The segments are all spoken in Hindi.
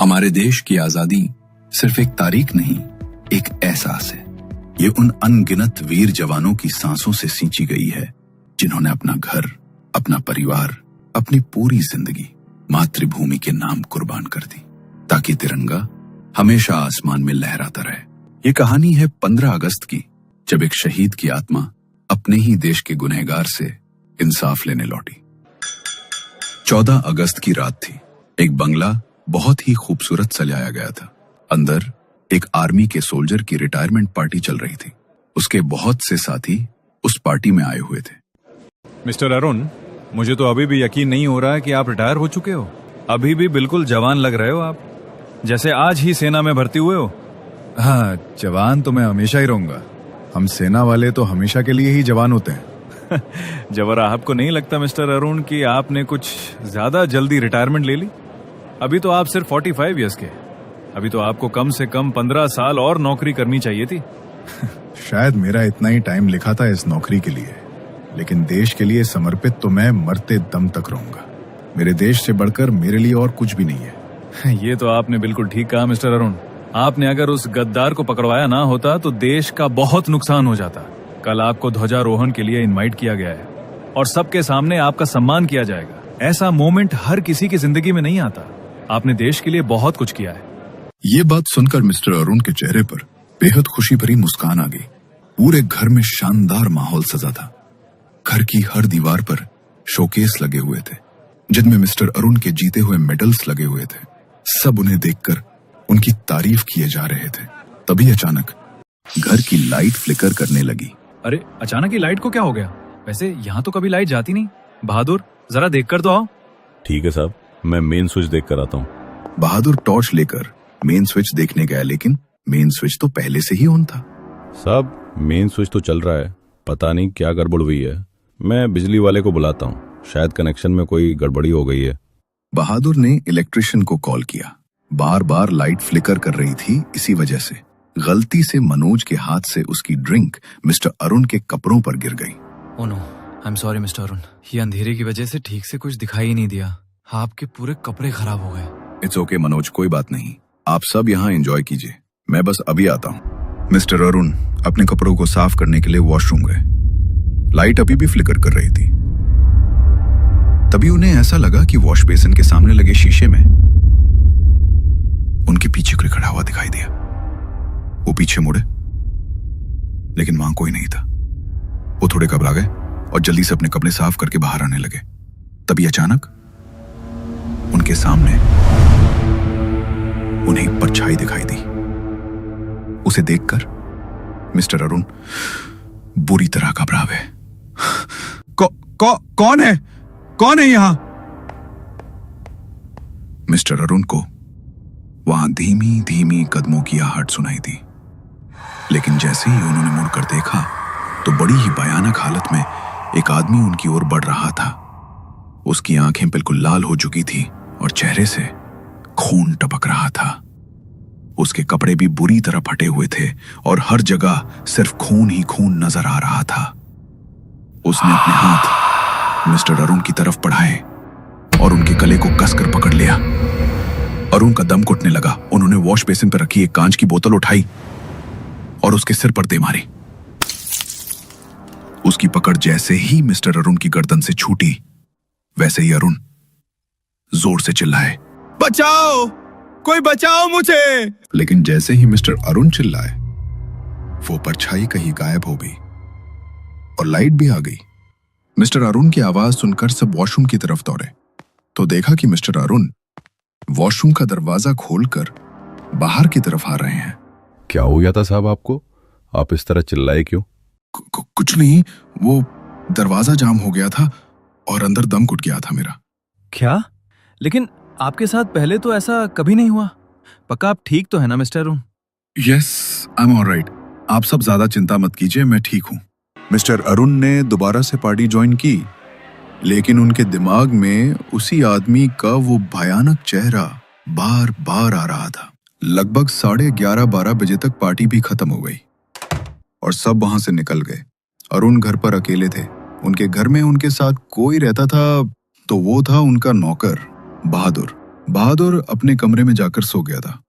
हमारे देश की आजादी सिर्फ एक तारीख नहीं, एक एहसास है। ये उन अनगिनत वीर जवानों की सांसों से सींची गई है जिन्होंने अपना घर, अपना परिवार, अपनी पूरी जिंदगी मातृभूमि के नाम कुर्बान कर दी ताकि तिरंगा हमेशा आसमान में लहराता रहे। ये कहानी है 15 अगस्त की, जब एक शहीद की आत्मा अपने ही देश के गुनहगार से इंसाफ लेने लौटी। 14 अगस्त की रात थी। एक बंगला बहुत ही खूबसूरत सजाया गया था। अंदर एक आर्मी के सोल्जर की रिटायरमेंट पार्टी चल रही थी। उसके बहुत से साथी उस पार्टी में आए हुए थे। मिस्टर अरुण, मुझे तो अभी भी यकीन नहीं हो रहा है कि आप रिटायर हो चुके हो। अभी भी बिल्कुल जवान लग रहे हो आप, जैसे आज ही सेना में भर्ती हुए हो। हाँ, जवान तो मैं हमेशा ही रहूंगा। हम सेना वाले तो हमेशा के लिए ही जवान होते हैं। जबर आपको नहीं लगता मिस्टर अरुण कि आपने कुछ ज्यादा जल्दी रिटायरमेंट ले ली? अभी तो आप सिर्फ 45 ईयर्स के। अभी तो आपको कम से कम 15 साल और नौकरी करनी चाहिए थी। शायद मेरा इतना ही टाइम लिखा था इस नौकरी के लिए, लेकिन देश के लिए समर्पित तो मैं मरते दम तक रहूंगा। मेरे देश से बढ़कर मेरे लिए और कुछ भी नहीं है। ये तो आपने बिल्कुल ठीक कहा मिस्टर अरुण। आपने अगर उस गद्दार को पकड़वाया ना होता तो देश का बहुत नुकसान हो जाता। कल आपको ध्वजारोहण के लिए इनवाइट किया गया है और सबके सामने आपका सम्मान किया जाएगा। ऐसा मोमेंट हर किसी की जिंदगी में नहीं आता। आपने देश के लिए बहुत कुछ किया है। ये बात सुनकर मिस्टर अरुण के चेहरे पर बेहद खुशी भरी मुस्कान आ गई। पूरे घर में शानदार माहौल सजा था। घर की हर दीवार पर शोकेस लगे हुए थे जिनमें मिस्टर अरुण के जीते हुए मेडल्स लगे हुए थे। सब उन्हें देखकर उनकी तारीफ किए जा रहे थे। तभी अचानक घर की लाइट फ्लिकर करने लगी। अरे, अचानक ही लाइट को क्या हो गया? वैसे यहाँ तो कभी लाइट जाती नहीं। बहादुर, जरा देख कर तो आओ। ठीक है साहब, मैं मेन स्विच देख कर आता हूँ। बहादुर टॉर्च लेकर मेन स्विच देखने गया, लेकिन मेन स्विच तो पहले से ही ऑन था। साहब, मेन स्विच तो चल रहा है, पता नहीं क्या गड़बड़ हुई है। मैं बिजली वाले को बुलाता हूँ, शायद कनेक्शन में कोई गड़बड़ी हो गई है। बहादुर ने इलेक्ट्रिशियन को कॉल किया। बार बार लाइट फ्लिकर कर रही थी। इसी वजह से गलती से मनोज के हाथ से उसकी ड्रिंक मिस्टर अरुण के कपड़ों पर गिर गई। Oh no, I am sorry mister Arun. ये अंधेरे की वजह से ठीक से कुछ दिखाई ही नहीं दिया। आपके पूरे कपड़े खराब हो गए। इट्स ओके मनोज, कोई बात नहीं। आप सब यहाँ एंजॉय कीजिए, मैं बस अभी आता हूँ। मिस्टर अरुण अपने कपड़ों को साफ करने के लिए वॉशरूम गए। लाइट अभी भी फ्लिकर कर रही थी। तभी उन्हें ऐसा लगा कि वॉश बेसिन के सामने लगे शीशे में उनके पीछे कोई खड़ा हुआ दिखाई दिया। वो पीछे मुड़े, लेकिन वहां कोई नहीं था। वो थोड़े घबरा गए और जल्दी से अपने कपड़े साफ करके बाहर आने लगे। तभी अचानक उनके सामने उन्हें एक परछाई दिखाई दी। उसे देखकर मिस्टर अरुण बुरी तरह घबरा गए। कौन है? कौन है यहाँ? मिस्टर अरुण को वहां धीमी धीमी कदमों की आहट सुनाई दी, लेकिन जैसे ही उन्होंने मुड़कर देखा तो बड़ी ही भयानक हालत में एक आदमी उनकी ओर बढ़ रहा था। उसकी आंखें बिल्कुल लाल हो चुकी थी और चेहरे से खून टपक रहा था। उसके कपड़े भी बुरी तरह फटे हुए थे और हर जगह सिर्फ खून ही खून नजर आ रहा था। उसने अपने हाथ मिस्टर अरुण की तरफ बढ़ाए और उनके गले को कसकर पकड़ लिया। अरुण का दम घुटने लगा। उन्होंने वॉश बेसिन पर रखी एक कांच की बोतल उठाई और उसके सिर पर दे मारी। उसकी पकड़ जैसे ही मिस्टर अरुण की गर्दन से छूटी, वैसे ही अरुण जोर से चिल्लाए, बचाओ, कोई बचाओ मुझे। लेकिन जैसे ही मिस्टर अरुण चिल्लाए, वो परछाई कहीं गायब हो गई और लाइट भी आ गई। मिस्टर अरुण की आवाज सुनकर सब वॉशरूम की तरफ दौड़े तो देखा कि मिस्टर अरुण वॉशरूम का दरवाजा खोलकर बाहर की तरफ आ रहे हैं। क्या हो गया था साहब आपको? आप इस तरह चिल्लाए क्यों? कुछ नहीं, वो दरवाजा जाम हो गया था और अंदर दम घुट गया था मेरा। क्या? लेकिन आपके साथ पहले तो ऐसा कभी नहीं हुआ। पक्का आप ठीक तो है ना mister Arun? Yes, I am alright. आप सब ज्यादा चिंता मत कीजिए, मैं ठीक हूँ। मिस्टर अरुण ने दोबारा से पार्टी ज्वाइन की, लेकिन उनके दिमाग में उसी आदमी का वो भयानक चेहरा बार बार आ रहा था। लगभग 11:30-12 बजे तक पार्टी भी खत्म हो गई और सब वहां से निकल गए। अरुण घर पर अकेले थे। उनके घर में उनके साथ कोई रहता था तो वो था उनका नौकर बहादुर। बहादुर अपने कमरे में जाकर सो गया था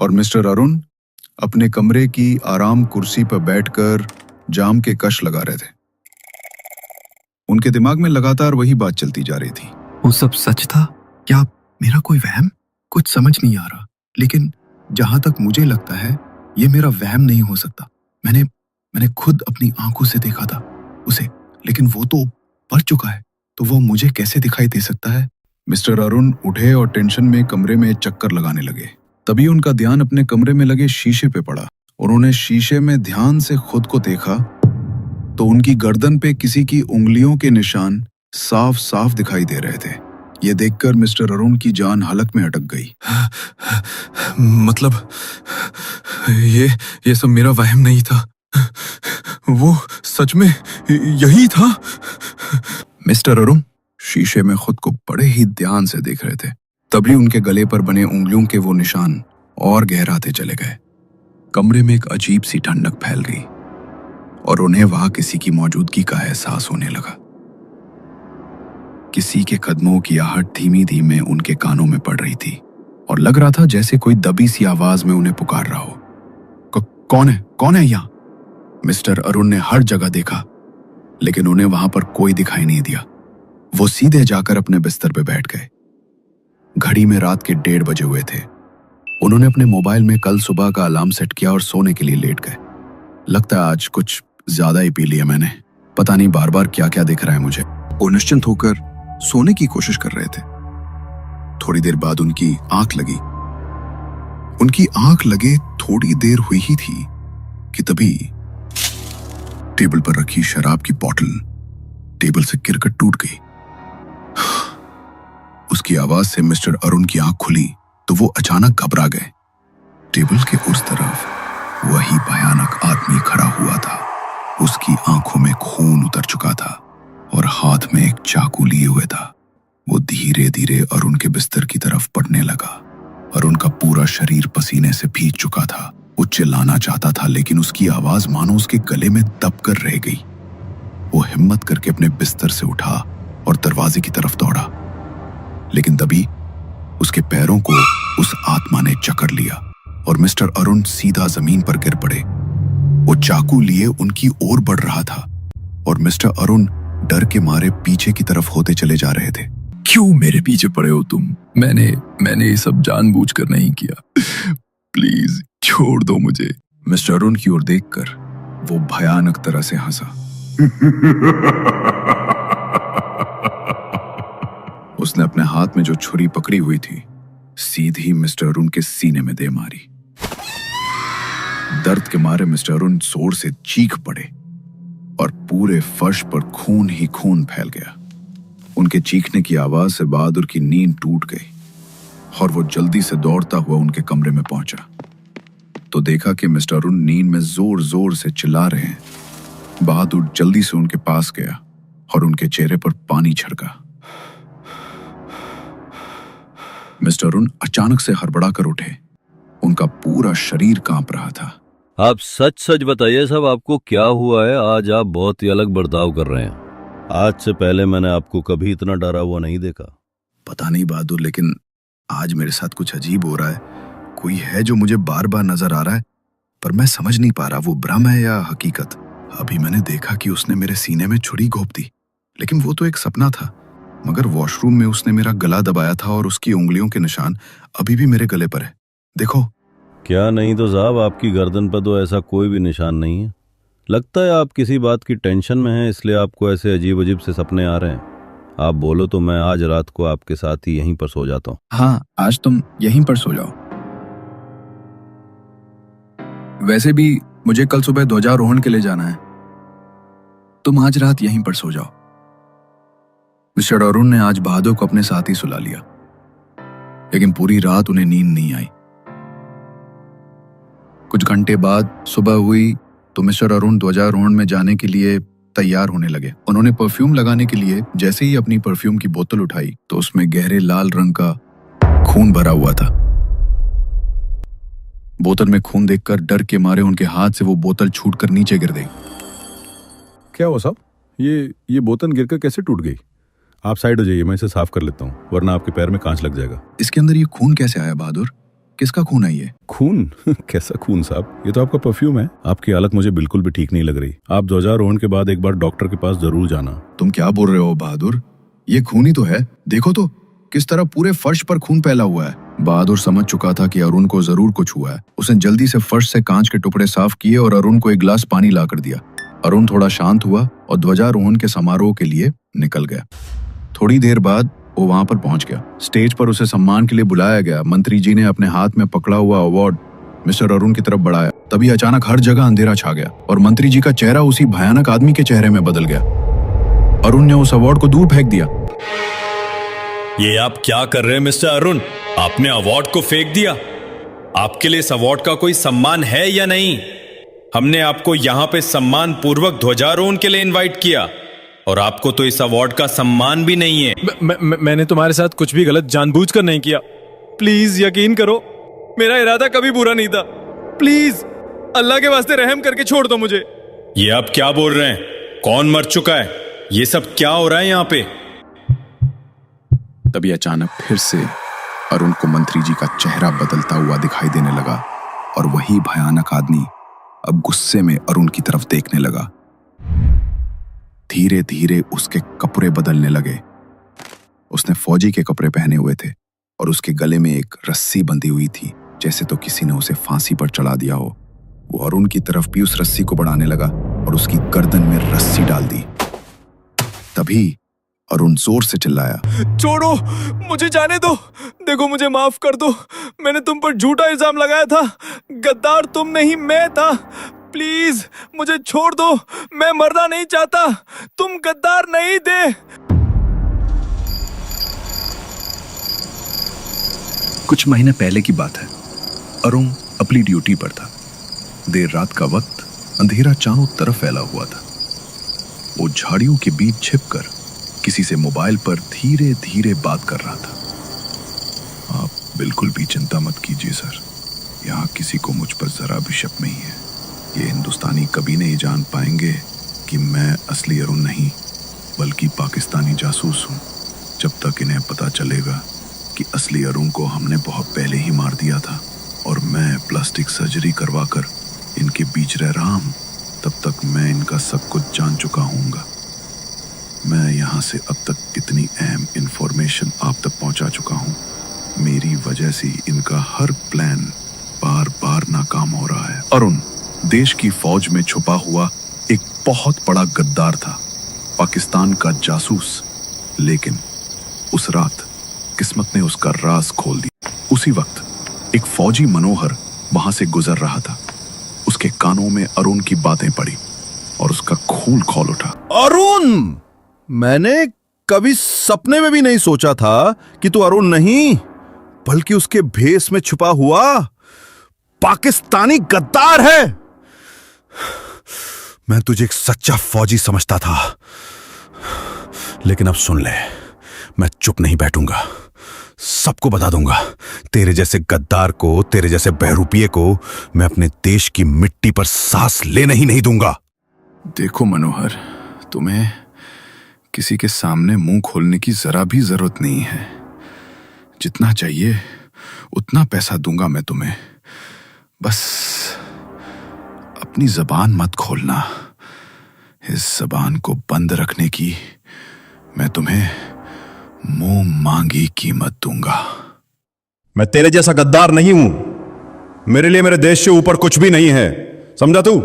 और मिस्टर अरुण अपने कमरे की आराम कुर्सी पर बैठकर जाम के कश लगा रहे थे। उनके दिमाग में लगातार वही बात चलती जा रही थी। वो सब सच था? क्या मेरा कोई वहम? कुछ समझ नहीं आ रहा, लेकिन जहां तक मुझे लगता है ये मेरा वहम नहीं हो सकता। मैंने खुद अपनी आंखों से देखा था उसे, लेकिन वो तो मर चुका है, तो वो मुझे कैसे दिखाई दे सकता है? मिस्टर अरुण उठे और टेंशन में कमरे में चक्कर लगाने लगे। तभी उनका ध्यान अपने कमरे में लगे शीशे पे पड़ा। उन्होंने शीशे में ध्यान से खुद को देखा तो उनकी गर्दन पे किसी की उंगलियों के निशान साफ साफ दिखाई दे रहे थे। ये देखकर मिस्टर अरुण की जान हलक में अटक गई। मतलब ये सब मेरा वहम नहीं था, वो सच में यही था। मिस्टर अरुण शीशे में खुद को बड़े ही ध्यान से देख रहे थे। तभी उनके गले पर बने उंगलियों के वो निशान और गहराते चले गए। कमरे में एक अजीब सी ठंडक फैल गई और उन्हें वहां किसी की मौजूदगी का एहसास होने लगा। किसी के कदमों की आहट धीमी धीमे उनके कानों में पड़ रही थी और लग रहा था जैसे कोई दबी सी आवाज में उन्हें पुकार रहा हो। कौन है यहाँ? मिस्टर अरुण ने हर जगह देखा, लेकिन उन्हें वहां पर कोई दिखाई नहीं दिया। वो सीधे जाकर अपने बिस्तर पे बैठ गए। घड़ी में रात के 1:30 बजे हुए थे। उन्होंने अपने मोबाइल में कल सुबह का अलार्म सेट किया और सोने के लिए लेट गए। लगता है आज कुछ ज्यादा ही पी लिया मैंने, पता नहीं बार बार क्या क्या दिख रहा है मुझे। वो निश्चिंत होकर सोने की कोशिश कर रहे थे। थोड़ी देर बाद उनकी आंख लगी। उनकी आंख लगे थोड़ी देर हुई ही थी कि तभी टेबल पर रखी शराब की बोतल टेबल से गिरकर टूट गई। उसकी आवाज से मिस्टर अरुण की आंख खुली तो वो अचानक घबरा गए। टेबल के उस तरफ वही भयानक आदमी खड़ा हुआ था। उसकी आंखों में खून उतर चुका था और हाथ में एक चाकू लिए हुए था। वो धीरे धीरे अरुण के बिस्तर की तरफ बढ़ने लगा। अरुण का पूरा शरीर पसीने से भीग चुका था। वो चिल्लाना चाहता था, लेकिन उसकी आवाज मानो उसके गले में दब कर रह गई। वो हिम्मत करके अपने बिस्तर से उठा और दरवाजे की तरफ दौड़ा, लेकिन तभी उसके पैरों को उस आत्मा ने जकड़ लिया और मिस्टर अरुण सीधा जमीन पर गिर पड़े। वो चाकू लिए उनकी ओर बढ़ रहा था और मिस्टर अरुण डर के मारे पीछे की तरफ होते चले जा रहे थे। क्यों मेरे पीछे पड़े हो तुम? मैंने ये सब जानबूझकर नहीं किया। प्लीज छोड़ दो मुझे। मिस्टर अरुण की ओर देखकर वो भयानक तरह से हंसा। उसने अपने हाथ में जो छुरी पकड़ी हुई थी सीधी मिस्टर अरुण के सीने में दे मारी। दर्द के मारे मिस्टर अरुण जोर से चीख पड़े और पूरे फर्श पर खून ही खून फैल गया। उनके चीखने की आवाज से बहादुर की नींद टूट गई और वो जल्दी से दौड़ता हुआ उनके कमरे में पहुंचा तो देखा कि मिस्टर अरुण नींद में जोर जोर से चिल्ला रहे हैं। बहादुर जल्दी से उनके पास गया और उनके चेहरे पर पानी छिड़का। मिस्टर अरुण अचानक से हड़बड़ा कर उठे। उनका पूरा शरीर कांप रहा था। आप सच सच बताइए साहब, आपको क्या हुआ है? आज आप बहुत ही अलग बर्ताव कर रहे हैं। आज से पहले मैंने आपको कभी इतना डरा हुआ नहीं देखा। पता नहीं बहादुर, लेकिन आज मेरे साथ कुछ अजीब हो रहा है। कोई है जो मुझे बार बार नजर आ रहा है, पर मैं समझ नहीं पा रहा वो भ्रम है या हकीकत। अभी मैंने देखा कि उसने मेरे सीने में छुरी घोंप दी, लेकिन वो तो एक सपना था। मगर वॉशरूम में उसने मेरा गला दबाया था और उसकी उंगलियों के निशान अभी भी मेरे गले पर है। देखो। क्या नहीं तो साहब, आपकी गर्दन पर तो ऐसा कोई भी निशान नहीं है। लगता है आप किसी बात की टेंशन में हैं, इसलिए आपको ऐसे अजीब अजीब से सपने आ रहे हैं। आप बोलो तो मैं आज रात को आपके साथ ही यहीं पर सो जाता हूँ। हाँ, आज तुम यहीं पर सो जाओ। वैसे भी मुझे कल सुबह ध्वजारोहण के लिए जाना है। तुम आज रात यहीं पर सो जाओ। मिस्टर अरुण ने आज बहादुर को अपने साथ ही सुला लिया, लेकिन पूरी रात उन्हें नींद नहीं आई। कुछ घंटे बाद सुबह हुई तो मिस्टर अरुण ध्वजारोहण में जाने के लिए तैयार होने लगे। उन्होंने परफ्यूम लगाने के लिए जैसे ही अपनी परफ्यूम की बोतल उठाई तो उसमें गहरे लाल रंग का खून भरा हुआ था। बोतल में खून देखकर डर के मारे उनके हाथ से वो बोतल छूटकर नीचे गिर गई। क्या हुआ साहब? ये बोतल गिरकर कैसे टूट गई? आप साइड हो जाइए, मैं इसे साफ कर लेता हूँ, वरना आपके पैर में कांच लग जाएगा। इसके अंदर ये खून कैसे आया बहादुर? किसका खून है ये? खून? कैसा खून साहब, ये तो आपका परफ्यूम है। आपकी हालत मुझे बिल्कुल भी ठीक नहीं लग रही। आप ध्वजारोहण के बाद एक बार डॉक्टर के पास जरूर जाना। तुम क्या बोल रहे हो बहादुर? ये खून ही तो है। देखो तो किस तरह पूरे फर्श पर खून फैला हुआ है। बहादुर समझ चुका था कि अरुण को जरूर कुछ हुआ है। उसने जल्दी से फर्श से कांच के टुकड़े साफ किए और अरुण को एक गिलास पानी ला कर दिया। अरुण थोड़ा शांत हुआ और ध्वजारोहण के समारोह के लिए निकल गया। थोड़ी देर बाद वो वहां पर पहुंच गया। स्टेज पर उसे सम्मान के लिए बुलाया गया। मंत्री जी ने अपने हाथ में पकड़ा हुआ अवार्ड मिस्टर अरुण की तरफ बढ़ाया। तभी अचानक हर जगह अंधेरा छा गया और मंत्री जी का चेहरा उसी भयानक आदमी के चेहरे में बदल गया। अरुण ने उस अवार्ड को दूर फेंक दिया। ये आप क्या कर रहे हैं मिस्टर अरुण? आपने अवार्ड को फेंक दिया। आपके लिए इस अवार्ड का कोई सम्मान है या नहीं? हमने आपको यहां पे सम्मान पूर्वक ध्वजारोहण के लिए इनवाइट किया और आपको तो इस अवार्ड का सम्मान भी नहीं है। मैंने तुम्हारे साथ कुछ भी गलत जानबूझकर नहीं किया। प्लीज यकीन करो, मेरा इरादा कभी बुरा नहीं था। प्लीज अल्लाह के वास्ते रहम करके छोड़ दो मुझे। ये आप क्या बोल रहे हैं? कौन मर चुका है? ये सब क्या हो रहा है यहाँ पे? तभी अचानक फिर से अरुण को मंत्री जी का चेहरा बदलता हुआ दिखाई देने लगा और वही भयानक आदमी अब गुस्से में अरुण की तरफ देखने लगा। धीरे धीरे उसके कपड़े बदलने लगे। उसने फौजी के कपड़े पहने हुए थे और उसके गले में एक रस्सी बंधी हुई थी, जैसे तो किसी ने उसे फांसी पर चढ़ा दिया हो। वो अरुण की तरफ भी उस रस्सी को बढ़ाने लगा और उसकी गर्दन में रस्सी डाल दी। तभी अरुण जोर से चिल्लाया, छोड़ो, मुझे जाने दो। देखो, मुझे माफ कर दो। मैंने तुम पर झूठा इल्जाम लगाया था। गद्दार तुम नहीं, मैं था। प्लीज मुझे छोड़ दो। मैं मरना नहीं चाहता। तुम गद्दार नहीं थे। कुछ महीने पहले की बात है। अरुण अपनी ड्यूटी पर था। देर रात का वक्त, अंधेरा चारों तरफ फैला हुआ था। वो झाड़ियों के बीच छिपकर किसी से मोबाइल पर धीरे धीरे बात कर रहा था। आप बिल्कुल भी चिंता मत कीजिए सर, यहाँ किसी को मुझ पर जरा भी शक नहीं है। ये हिंदुस्तानी कभी नहीं जान पाएंगे कि मैं असली अरुण नहीं बल्कि पाकिस्तानी जासूस हूँ। जब तक इन्हें पता चलेगा कि असली अरुण को हमने बहुत पहले ही मार दिया था और मैं प्लास्टिक सर्जरी करवाकर इनके बीच रह रहा हूँ, तब तक मैं इनका सब कुछ जान चुका हूँगा। मैं यहाँ से अब तक कितनी अहम इंफॉर्मेशन आप तक पहुँचा चुका हूँ। मेरी वजह से इनका हर प्लान बार बार नाकाम हो रहा है। अरुण देश की फौज में छुपा हुआ एक बहुत बड़ा गद्दार था, पाकिस्तान का जासूस। लेकिन उस रात किस्मत ने उसका राज खोल दिया। उसी वक्त एक फौजी मनोहर वहां से गुजर रहा था। उसके कानों में अरुण की बातें पड़ी और उसका खून खौल उठा। अरुण, मैंने कभी सपने में भी नहीं सोचा था कि तू अरुण नहीं बल्कि उसके भेष में छुपा हुआ पाकिस्तानी गद्दार है। मैं तुझे एक सच्चा फौजी समझता था, लेकिन अब सुन ले, मैं चुप नहीं बैठूंगा। सबको बता दूंगा। तेरे जैसे गद्दार को, तेरे जैसे बहरूपिये को मैं अपने देश की मिट्टी पर सांस लेने ही नहीं दूंगा। देखो मनोहर, तुम्हें किसी के सामने मुंह खोलने की जरा भी जरूरत नहीं है। जितना चाहिए उतना पैसा दूंगा मैं तुम्हें। बस अपनी जबान मत खोलना। इस जबान को बंद रखने की मैं तुम्हें मुंह मांगी कीमत दूंगा। मैं तेरे जैसा गद्दार नहीं हूं। मेरे लिए मेरे देश से ऊपर कुछ भी नहीं है, समझा तू?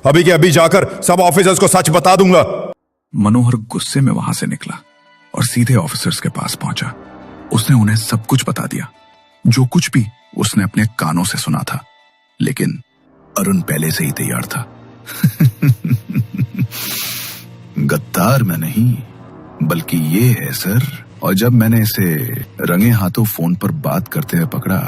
अभी के अभी जाकर सब ऑफिसर्स को सच बता दूंगा। मनोहर गुस्से में वहां से निकला और सीधे ऑफिसर्स के पास पहुंचा। उसने उन्हें सब कुछ बता दिया, जो कुछ भी उसने अपने कानों से सुना था। लेकिन अरुण पहले से ही तैयार था। गद्दार मैं नहीं बल्कि ये है सर। और जब मैंने इसे रंगे हाथों फोन पर बात करते हुए पकड़ा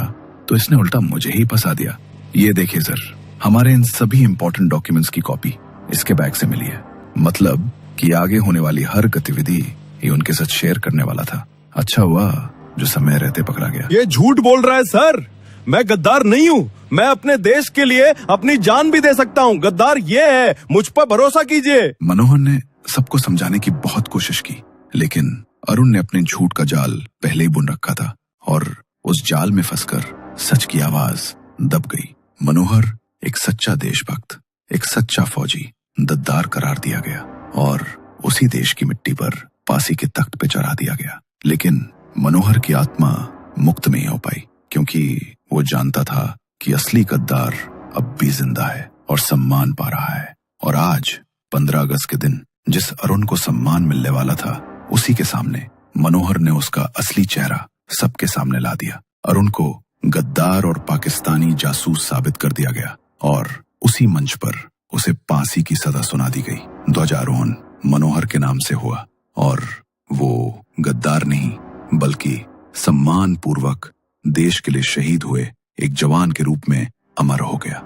तो इसने उल्टा मुझे ही फंसा दिया। ये देखिए सर, हमारे इन सभी इंपॉर्टेंट डॉक्यूमेंट्स की कॉपी इसके बैग से मिली है। मतलब कि आगे होने वाली हर गतिविधि ये उनके साथ शेयर करने वाला था। अच्छा हुआ जो समय रहते पकड़ा गया। ये झूठ बोल रहा है सर। मैं गद्दार नहीं हूं। मैं अपने देश के लिए अपनी जान भी दे सकता हूं। गद्दार ये है, मुझ पर भरोसा कीजिए। मनोहर ने सबको समझाने की बहुत कोशिश की, लेकिन अरुण ने अपने झूठ का जाल पहले ही बुन रखा था और उस जाल में फंसकर सच की आवाज दब गई। मनोहर एक सच्चा देशभक्त, एक सच्चा फौजी, गद्दार करार दिया गया और उसी देश की मिट्टी पर फांसी के तख्त पे चढ़ा दिया गया। लेकिन मनोहर की आत्मा मुक्त नहीं हो पाई, क्योंकि वो जानता था कि असली गद्दार अब भी जिंदा है और सम्मान पा रहा है। और आज 15 अगस्त के दिन जिस अरुण को सम्मान मिलने वाला था, उसी के सामने मनोहर ने उसका असली चेहरा सबके सामने ला दिया। अरुण को गद्दार और पाकिस्तानी जासूस साबित कर दिया गया और उसी मंच पर उसे फांसी की सजा सुना दी गई। ध्वजारोहण मनोहर के नाम से हुआ और वो गद्दार नहीं बल्कि सम्मान पूर्वक देश के लिए शहीद हुए एक जवान के रूप में अमर हो गया।